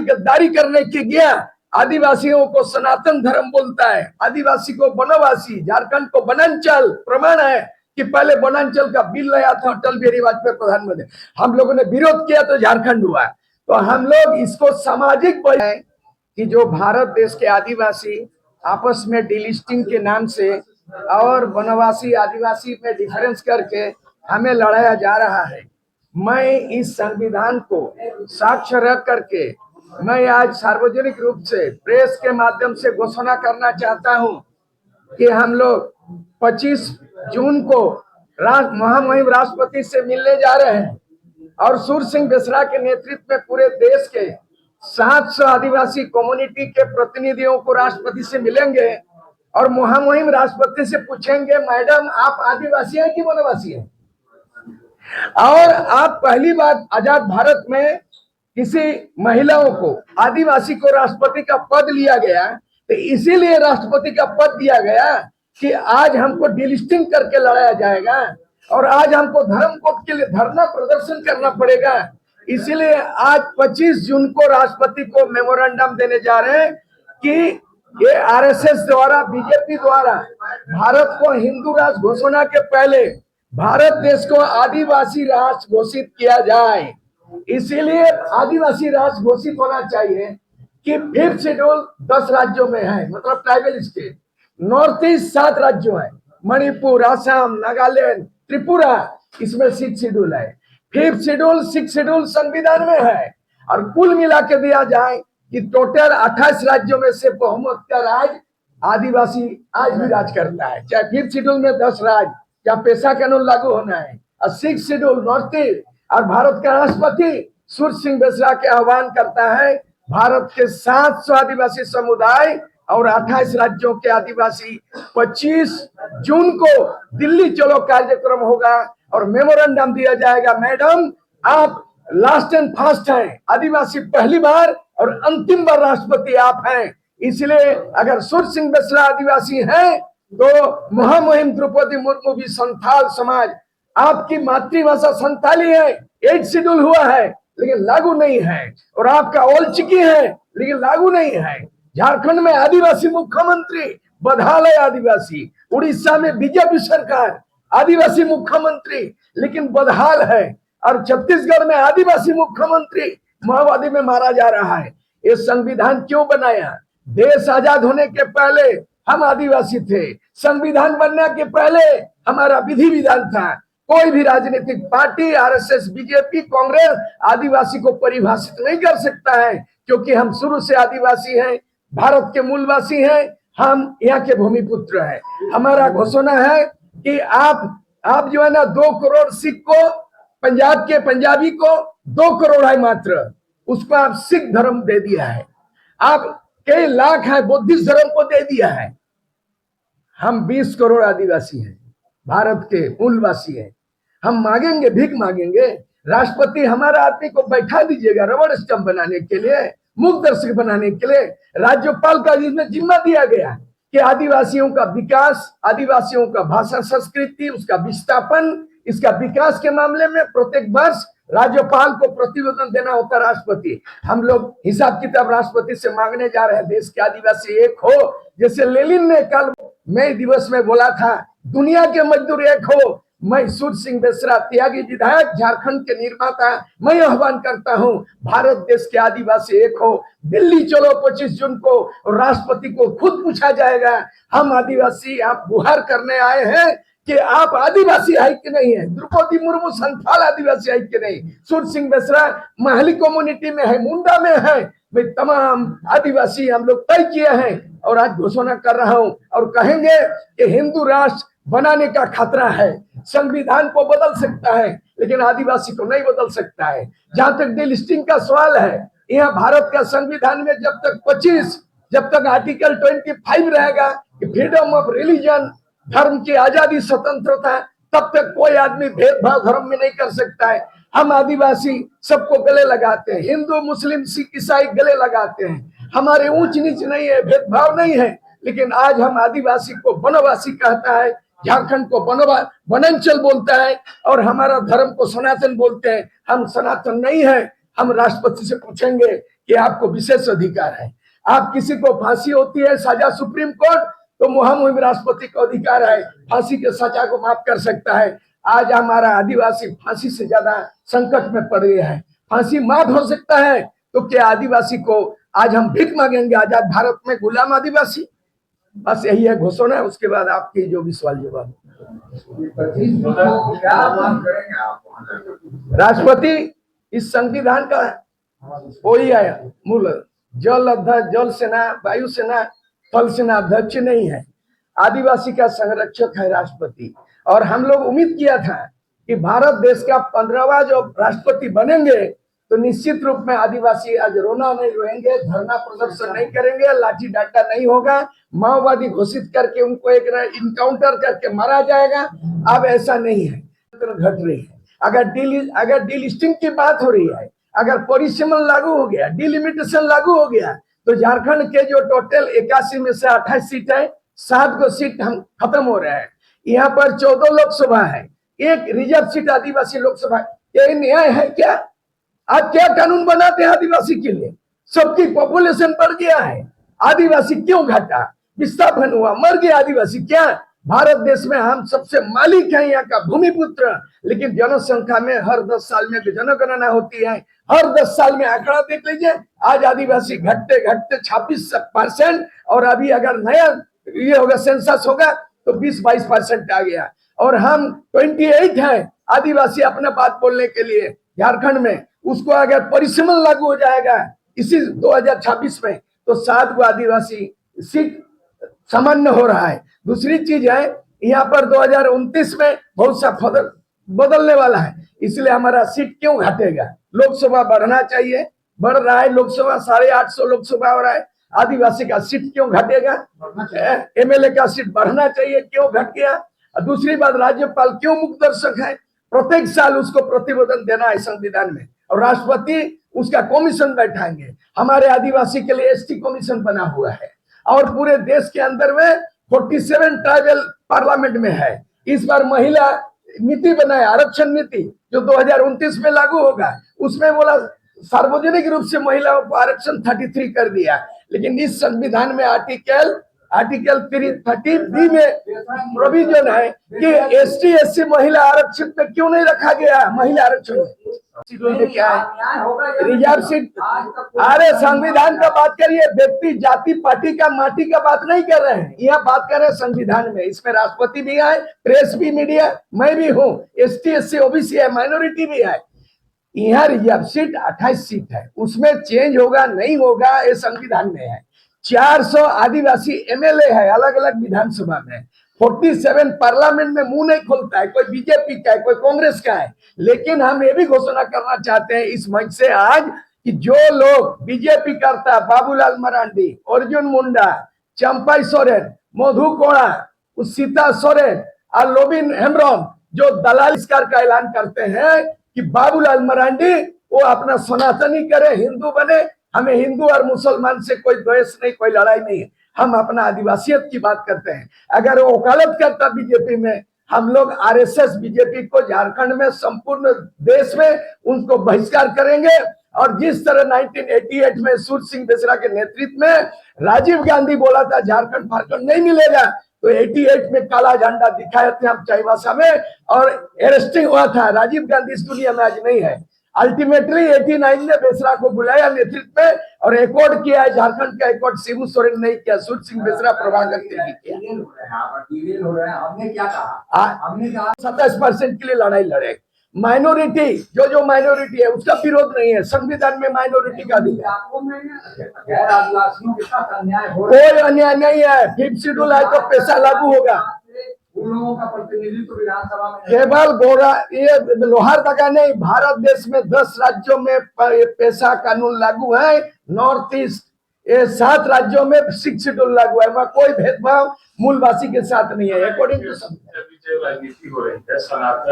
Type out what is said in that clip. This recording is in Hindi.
गद्दारी करने के गया, आदिवासियों को सनातन धर्म बोलता है, आदिवासी को वनवासी, झारखंड को वनांचल। प्रमाण है कि पहले वनांचल का बिल लाया था अटल बिहारी वाजपेयी प्रधानमंत्री, हम लोगों ने विरोध किया तो झारखंड हुआ। तो हम लोग इसको सामाजिक कि जो भारत देश के आदिवासी आपस में डिलिस्टिंग के नाम से और वनवासी आदिवासी में डिफरेंस करके हमें लड़ाया जा रहा है। मैं इस संविधान को साक्ष्य रख करके मैं आज सार्वजनिक रूप से प्रेस के माध्यम से घोषणा करना चाहता हूं कि हम लोग 25 जून को महामहिम राष्ट्रपति से मिलने जा रहे हैं और सूर्य सिंह बेसरा के नेतृत्व में पूरे देश के 700 आदिवासी कम्युनिटी के प्रतिनिधियों को राष्ट्रपति से मिलेंगे और महामहिम राष्ट्रपति से पूछेंगे, मैडम आप आदिवासी हैं कि वनवासी हैं? और आप पहली बार आजाद भारत में किसी महिलाओं को आदिवासी को राष्ट्रपति का पद लिया गया, तो इसीलिए राष्ट्रपति का पद दिया गया कि आज हमको डिलिस्टिंग करके लड़ाया जाएगा और आज हमको धर्म कोड के लिए धरना प्रदर्शन करना पड़ेगा। इसीलिए आज 25 जून को राष्ट्रपति को मेमोरेंडम देने जा रहे हैं कि ये आरएसएस द्वारा, बीजेपी द्वारा भारत को हिंदू राष्ट्र घोषणा के पहले भारत देश को आदिवासी राष्ट्र घोषित किया जाए। इसीलिए आदिवासी राष्ट्र घोषित होना चाहिए कि 5th शेड्यूल 10 राज्यों में है, मतलब ट्राइबल स्टेट। नॉर्थ ईस्ट 7 राज्यों है, मणिपुर, असम, नागालैंड, त्रिपुरा, इसमें 6 शेड्यूल है। 5th शेड्यूल 6 शेड्यूल संविधान में है और कुल मिला के दिया जाए कि टोटल 28 राज्यों में से बहुमत का राज आदिवासी आज भी राज करता है। चाहे 5th शेड्यूल में 10 राज्य या पेशा कानून लागू होना है और 6th शेड्यूल नॉर्थ ईस्ट और भारत का राष्ट्रपति सूर्य सिंह बेसरा के आह्वान करता है भारत के 700 आदिवासी समुदाय और 28 राज्यों के आदिवासी 25 जून को दिल्ली चलो कार्यक्रम होगा और मेमोरेंडम दिया जाएगा, मैडम आप लास्ट एंड फास्ट हैं, आदिवासी पहली बार और अंतिम बार राष्ट्रपति आप हैं। इसलिए अगर सूर्य सिंह बेसरा आदिवासी हैं तो महामहिम द्रौपदी मुर्मू भी संथाल समाज, आपकी मातृभाषा संथाली है, 8 शेड्यूल हुआ है लेकिन लागू नहीं है, और आपका ओलचिकी है लेकिन लागू नहीं है। झारखंड में आदिवासी मुख्यमंत्री, बदहाल है आदिवासी। उड़ीसा में बीजेपी सरकार, आदिवासी मुख्यमंत्री लेकिन बदहाल है, और छत्तीसगढ़ में आदिवासी मुख्यमंत्री माओवादी में मारा जा रहा है। ये संविधान क्यों बनाया? देश आजाद होने के पहले हम आदिवासी थे, संविधान बनने के पहले हमारा विधि विधान था। कोई भी राजनीतिक पार्टी, आरएसएस, बीजेपी, कांग्रेस आदिवासी को परिभाषित नहीं कर सकता है, क्योंकि हम शुरू से आदिवासी हैं, भारत के मूलवासी हैं, हम यहाँ के भूमिपुत्र हैं। हमारा घोषणा है कि आप जो है ना 2 करोड़ सिख को, पंजाब के पंजाबी को 2 करोड़ है मात्र, उसको आप सिख धर्म दे दिया है। आप कई लाख है बुद्धिस्ट धर्म को दे दिया है। हम 20 करोड़ आदिवासी हैं, भारत के मूलवासी हैं। हम मांगेंगे, भीख मांगेंगे, राष्ट्रपति हमारा आदमी को बैठा दीजिएगा रबड़ स्टंप बनाने के लिए, मुख दर्शक बनाने के लिए। राज्यपाल का इसमें जिम्मा दिया गया कि आदिवासियों का विकास, आदिवासियों का भाषा संस्कृति, उसका विस्थापन, इसका विकास के मामले में प्रत्येक वर्ष राज्यपाल को प्रतिवेदन देना होता है राष्ट्रपति। हम लोग हिसाब किताब राष्ट्रपति से मांगने जा रहे हैं, देश के आदिवासी एक हो। जैसे लेनिन ने कल मई दिवस में बोला था, दुनिया के मजदूर एक हो। मैं सूर्य सिंह बेसरा, त्यागी विधायक, झारखंड के निर्माता, मैं आह्वान करता हूं भारत देश के आदिवासी एक हो। दिल्ली चलो 25 जून को, और राष्ट्रपति को खुद पूछा जाएगा, हम आदिवासी आप गुहार करने आए हैं कि आप आदिवासी है कि नहीं है। द्रौपदी मुर्मू संथाल आदिवासी है कि नहीं। सूर्य सिंह बेसरा महली कम्युनिटी में है, मुंडा में है। भाई तमाम आदिवासी हम लोग तय किए हैं और आज घोषणा कर रहा हूं और कहेंगे कि हिंदू राष्ट्र बनाने का खतरा है। संविधान को बदल सकता है लेकिन आदिवासी को नहीं बदल सकता है। जहां तक डिलिस्टिंग का सवाल है, यहाँ भारत का संविधान में जब तक आर्टिकल 25 रहेगा कि फ्रीडम ऑफ रिलीजन, धर्म की आजादी, स्वतंत्रता, तब तक कोई आदमी भेदभाव धर्म में नहीं कर सकता है। हम आदिवासी सबको गले लगाते हैं, हिंदू, मुस्लिम, सिख, ईसाई गले लगाते हैं। हमारे ऊंच नीच नहीं है, भेदभाव नहीं है, लेकिन आज हम आदिवासी को वनवासी कहता है, झारखंड को वनांचल बोलता है और हमारा धर्म को सनातन बोलते हैं। हम सनातन नहीं है, हम राष्ट्रपति से पूछेंगे कि आपको विशेष अधिकार है। आप किसी को फांसी होती है सजा सुप्रीम कोर्ट, तो मुहिम राष्ट्रपति को अधिकार है, फांसी के सजा को माफ कर सकता है। आज हमारा आदिवासी फांसी से ज्यादा संकट में पड़ गया है। फांसी माफ हो सकता है तो क्या आदिवासी को आज हम भीख मांगेंगे आजाद भारत में गुलाम आदिवासी? बस यही है घोषणा। उसके बाद आपकी जो भी सवाल जवाब। राष्ट्रपति इस संविधान का वही है मूल। जल अध्यक्ष, जल सेना, वायु सेना, थल सेना अध्यक्ष नहीं है, आदिवासी का संरक्षक है राष्ट्रपति। और हम लोग उम्मीद किया था कि भारत देश का 15वां जो राष्ट्रपति बनेंगे तो निश्चित रूप में आदिवासी आज रोना नहीं रोएंगे, धरना प्रदर्शन नहीं करेंगे, लाठी डंडा नहीं होगा, माओवादी घोषित करके उनको एक इनकाउंटर करके मारा जाएगा। अब ऐसा नहीं है, घट रही है। अगर डीलिस्टिंग की बात हो रही है, अगर परिसीमन लागू हो गया, डिलिमिटेशन लागू हो गया, तो झारखंड के जो टोटल 81 में से 28 सीट है, 7 को सीट हम खत्म हो रहा है। यहाँ पर 14 लोकसभा है, 1 रिजर्व सीट आदिवासी लोकसभा। ये न्याय है क्या? आप क्या कानून बनाते हैं आदिवासी के लिए? सबकी पॉपुलेशन बढ़ गया है, आदिवासी क्यों घटा? विस्थापन हुआ, मर गया आदिवासी। क्या भारत देश में हम सबसे मालिक हैं, यहाँ का भूमिपुत्र, लेकिन जनसंख्या में हर 10 साल में जनगणना होती है, हर 10 साल में आंकड़ा देख लीजिए। आज आदिवासी घटते घटते 26%, और अभी अगर नया ये होगा सेंसस होगा तो 20-22% आ गया। और हम 28 हैं आदिवासी अपने बात बोलने के लिए झारखंड में। उसको अगर परिसीमन लागू हो जाएगा इसी 2026 में, तो 7 को आदिवासी सीट सामान्य हो रहा है। दूसरी चीज है, यहाँ पर 2029 में बहुत सा बदलने वाला है, इसलिए हमारा सीट क्यों घटेगा? लोकसभा बढ़ना चाहिए, बढ़ रहा है लोकसभा, 850 लोकसभा हो रहा है, आदिवासी का सीट क्यों घटेगा? एमएलए का सीट बढ़ना चाहिए, क्यों घट गया? दूसरी बात, राज्यपाल क्यों मुक्त दर्शक है? प्रत्येक साल उसको प्रतिवेदन देना है संविधान में, और राष्ट्रपति उसका कमीशन बैठाएंगे। हमारे आदिवासी के लिए एसटी कमीशन बना हुआ है, और पूरे देश के अंदर में 47 ट्राइबल पार्लियामेंट में है। इस बार महिला नीति बनाए, आरक्षण नीति जो 2029 में लागू होगा, उसमें बोला सार्वजनिक रूप से महिलाओं को आरक्षण 33 कर दिया। लेकिन इस संविधान में आर्टिकल 330B में प्रोविजन है कि एसटी एससी महिला आरक्षण में क्यों नहीं रखा गया? महिला आरक्षण में क्या है? Reserve seat. अरे संविधान का बात करिए, व्यक्ति जाति पार्टी का माटी का बात नहीं कर रहे हैं, यह बात कर रहे हैं संविधान में। इसमें राष्ट्रपति भी है, प्रेस भी, मीडिया, मैं भी हूँ, एसटी एससी ओबीसी है, माइनॉरिटी भी है। यहाँ रिजर्व सीट 28 सीट है, उसमें चेंज होगा नहीं होगा ये संविधान में है। 400 आदिवासी एमएलए है अलग अलग विधानसभा में, 47 पार्लियामेंट में मुंह नहीं खोलता है, कोई बीजेपी का है, कोई कांग्रेस का है। लेकिन हम ये भी घोषणा करना चाहते हैं इस मंच से आज कि जो लोग बीजेपी करता है, बाबूलाल मरांडी, अर्जुन मुंडा, चंपाई सोरेन, मधु कोड़ा, सीता सोरेन और लोबिन हेम्ब्रम, जो दलाल का ऐलान करते हैं कि बाबूलाल मरांडी वो अपना सनातनी करे, हिंदू बने, हमें हिंदू और मुसलमान से कोई द्वेष नहीं, कोई लड़ाई नहीं है, हम अपना आदिवासियत की बात करते हैं। अगर वो वकालत करता बीजेपी में, हम लोग आरएसएस बीजेपी को झारखंड में, संपूर्ण देश में उनको बहिष्कार करेंगे। और जिस तरह 1988 में सूर्य सिंह बेसरा के नेतृत्व में राजीव गांधी बोला था झारखंड फारखंड नहीं मिलेगा, तो 88 में काला झंडा दिखाए थे हम चाईबासा में, और अरेस्टिंग हुआ था। राजीव गांधी इस दुनिया में आज नहीं है। अल्टीमेटली 89 ने बेसरा को बुलाया नेतृत्व में और एकॉर्ड किया है। झारखंड का एकॉर्ड शिबू सोरेन नहीं किया, सूर्य सिंह बेसरा, प्रभाकर तिर्की किया। हमने क्या कहा? हमने कहा 27% के लिए लड़ाई लड़े। माइनॉरिटी, जो माइनॉरिटी है उसका विरोध नहीं है, संविधान में माइनॉरिटी का अधिकार। कोई अन्याय नहीं है, 5th शेड्यूल है तो पैसा लागू होगा। उन लोगों का प्रतिनिधित्व विधानसभा में केवल गोरा ये लोहार तक नहीं, भारत देश में 10 राज्यों में पैसा कानून लागू है। नॉर्थ ईस्ट ये 7 राज्यों में 6th शेड्यूल लागू है, वहाँ कोई भेदभाव मूलवासी के साथ नहीं है, अकॉर्डिंग टू सब।